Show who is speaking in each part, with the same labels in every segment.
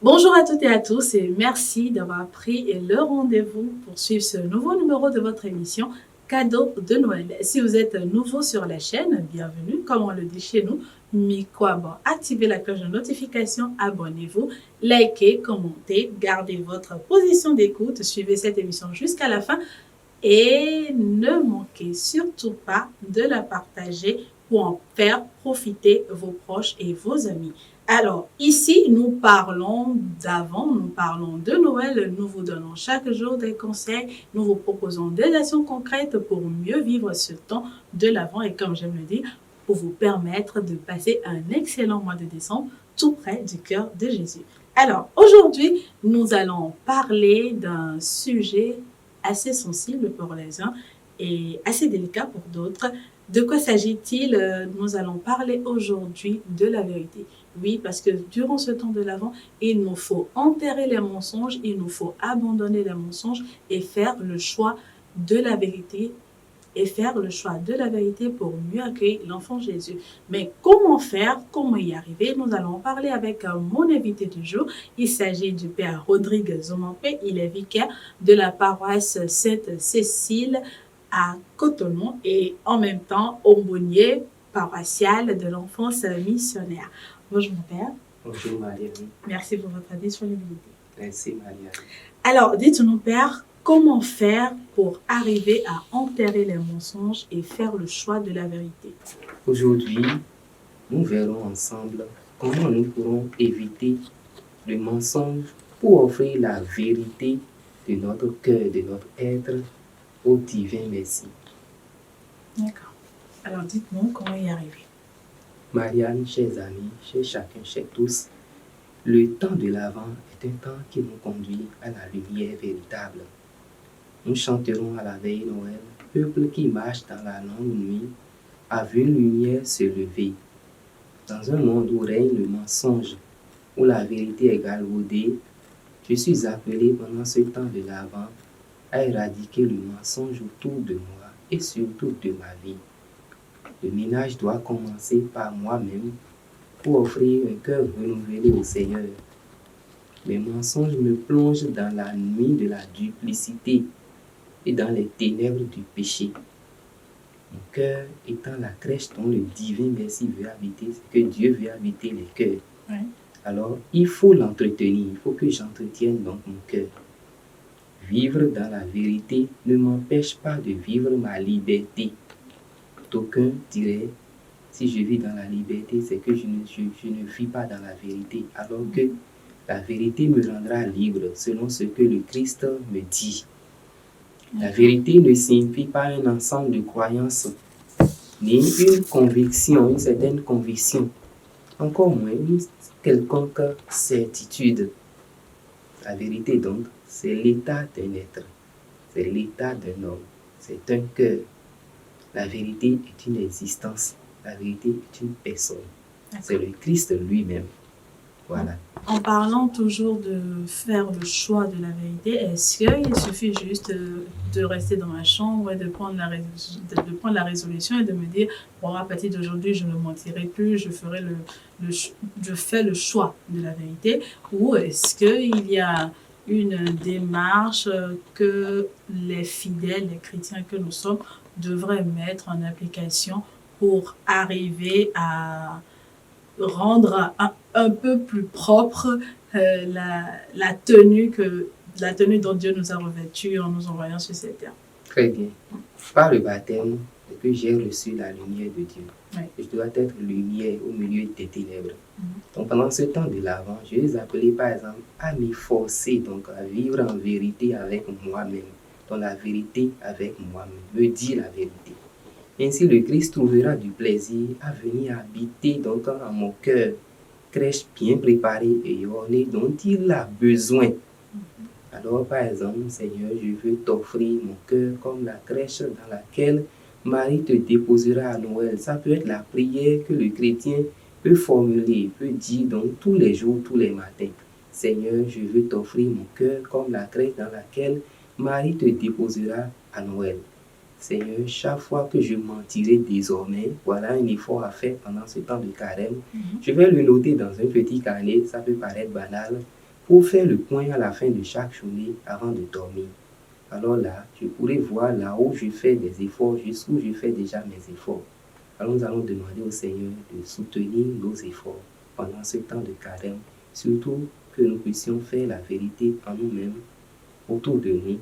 Speaker 1: Bonjour à toutes et à tous et merci d'avoir pris le rendez-vous pour suivre ce nouveau numéro de votre émission Cadeau de Noël. Si vous êtes nouveau sur la chaîne, bienvenue, comme on le dit chez nous. Activez la cloche de notification, abonnez-vous, likez, commentez, gardez votre position d'écoute, suivez cette émission jusqu'à la fin et ne manquez surtout pas de la partager pour en faire profiter vos proches et vos amis. Alors, ici, nous parlons d'avant, nous parlons de Noël, nous vous donnons chaque jour des conseils, nous vous proposons des actions concrètes pour mieux vivre ce temps de l'avant et comme j'aime le dire, pour vous permettre de passer un excellent mois de décembre tout près du cœur de Jésus. Alors, aujourd'hui, nous allons parler d'un sujet assez sensible pour les uns et assez délicat pour d'autres. De quoi s'agit-il? Nous allons parler aujourd'hui de la vérité. Oui, parce que durant ce temps de l'Avent, il nous faut enterrer les mensonges, il nous faut abandonner les mensonges et faire le choix de la vérité pour mieux accueillir l'enfant Jésus. Mais comment faire? Comment y arriver? Nous allons en parler avec mon invité du jour. Il s'agit du Père Rodrigue Zomampé. Il est vicaire de la paroisse Sainte-Cécile à Cotonou et en même temps aumônier paroissial de l'enfance missionnaire. Bonjour mon Père.
Speaker 2: Bonjour Marianne.
Speaker 1: Merci pour votre disponibilité.
Speaker 2: Merci Marianne.
Speaker 1: Alors, dites-nous Père, comment faire pour arriver à enterrer les mensonges et faire le choix de la vérité?
Speaker 2: Aujourd'hui, nous verrons ensemble comment nous pourrons éviter le mensonge pour offrir la vérité de notre cœur, de notre être au divin Messie.
Speaker 1: D'accord. Alors, dites-nous comment y arriver.
Speaker 2: Marianne, chers amis, chers chacun, chers tous, le temps de l'Avent est un temps qui nous conduit à la lumière véritable. Nous chanterons à la veille Noël, peuple qui marche dans la longue nuit, a vu une lumière se lever. Dans un monde où règne le mensonge, où la vérité est galvaudée, je suis appelé pendant ce temps de l'Avent à éradiquer le mensonge autour de moi et surtout de ma vie. Le ménage doit commencer par moi-même pour offrir un cœur renouvelé au Seigneur. Les mensonges me plongent dans la nuit de la duplicité et dans les ténèbres du péché. Mon cœur étant la crèche dont le divin Messie veut habiter, c'est que Dieu veut habiter les cœurs.
Speaker 1: Oui.
Speaker 2: Alors, il faut l'entretenir, il faut que j'entretienne donc mon cœur. Vivre dans la vérité ne m'empêche pas de vivre ma liberté. D'aucuns diraient, si je vis dans la liberté, c'est que je ne vis pas dans la vérité, alors que la vérité me rendra libre selon ce que le Christ me dit. La vérité ne signifie pas un ensemble de croyances, ni une conviction, une certaine conviction, encore moins une quelconque certitude. La vérité donc, c'est l'état d'un être, c'est l'état d'un homme, c'est un cœur. La vérité est une existence, la vérité est une personne, c'est le Christ lui-même. Voilà.
Speaker 1: En parlant toujours de faire le choix de la vérité, est-ce qu'il suffit juste de rester dans ma chambre et de prendre la résolution et de me dire, bon, à partir d'aujourd'hui, je ne mentirai plus, je fais le choix de la vérité, ou est-ce qu'il y a une démarche que les fidèles, les chrétiens que nous sommes, devraient mettre en application pour arriver à rendre un peu plus propre la tenue dont Dieu nous a revêtus en nous envoyant sur cette terre.
Speaker 2: Très bien. Par le baptême, c'est que j'ai reçu la lumière de Dieu.
Speaker 1: Oui.
Speaker 2: Je dois être lumière au milieu des ténèbres. Donc pendant ce temps de l'Avent, je les appelais par exemple à m'efforcer donc à vivre en vérité avec moi-même. Dans la vérité avec moi-même, me dire la vérité. Ainsi le Christ trouvera du plaisir à venir habiter donc en mon cœur, crèche bien préparée et ornée dont il a besoin. Alors par exemple, Seigneur, je veux t'offrir mon cœur comme la crèche dans laquelle Marie te déposera à Noël. Ça peut être la prière que le chrétien peut formuler, peut dire donc tous les jours, tous les matins. Seigneur, je veux t'offrir mon cœur comme la crèche dans laquelle Marie te déposera à Noël. Seigneur, chaque fois que je mentirai désormais, voilà un effort à faire pendant ce temps de carême. Je vais le noter dans un petit carnet, ça peut paraître banal, pour faire le point à la fin de chaque journée avant de dormir. Alors là, je pourrais voir là où je fais des efforts, jusqu'où je fais déjà mes efforts. Alors nous allons demander au Seigneur de soutenir nos efforts pendant ce temps de carême, surtout que nous puissions faire la vérité en nous-mêmes, autour de nous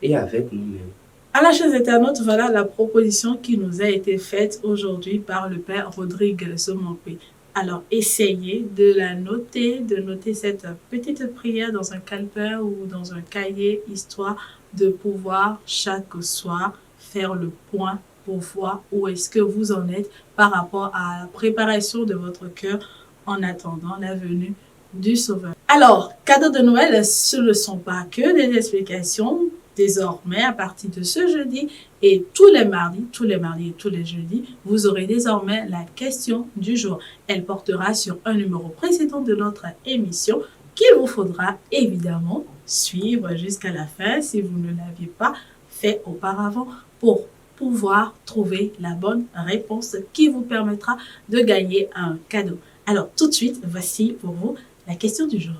Speaker 2: et avec nous-mêmes.
Speaker 1: Alors, chers internautes, voilà la proposition qui nous a été faite aujourd'hui par le Père Rodrigue Somankwe. Alors, essayez de la noter, de noter cette petite prière dans un calepin ou dans un cahier, histoire de pouvoir chaque soir faire le point pour voir où est-ce que vous en êtes par rapport à la préparation de votre cœur en attendant la venue du Sauveur. Alors, cadeaux de Noël, ce ne sont pas que des explications. Désormais, à partir de ce jeudi et tous les mardis et tous les jeudis, vous aurez désormais la question du jour. Elle portera sur un numéro précédent de notre émission qu'il vous faudra évidemment suivre jusqu'à la fin si vous ne l'aviez pas fait auparavant pour pouvoir trouver la bonne réponse qui vous permettra de gagner un cadeau. Alors tout de suite, voici pour vous la question du jour.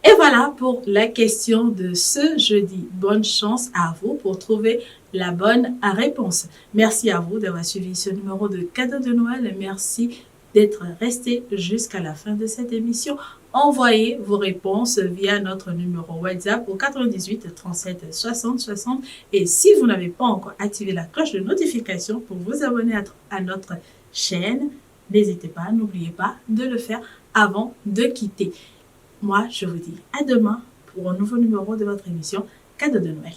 Speaker 1: Et voilà pour la question de ce jeudi. Bonne chance à vous pour trouver la bonne réponse. Merci à vous d'avoir suivi ce numéro de cadeau de Noël et merci d'être resté jusqu'à la fin de cette émission. Envoyez vos réponses via notre numéro WhatsApp au 98 37 60 60. Et si vous n'avez pas encore activé la cloche de notification pour vous abonner à notre chaîne, n'hésitez pas, n'oubliez pas de le faire avant de quitter. Moi, je vous dis à demain pour un nouveau numéro de votre émission Cadeau de Noël.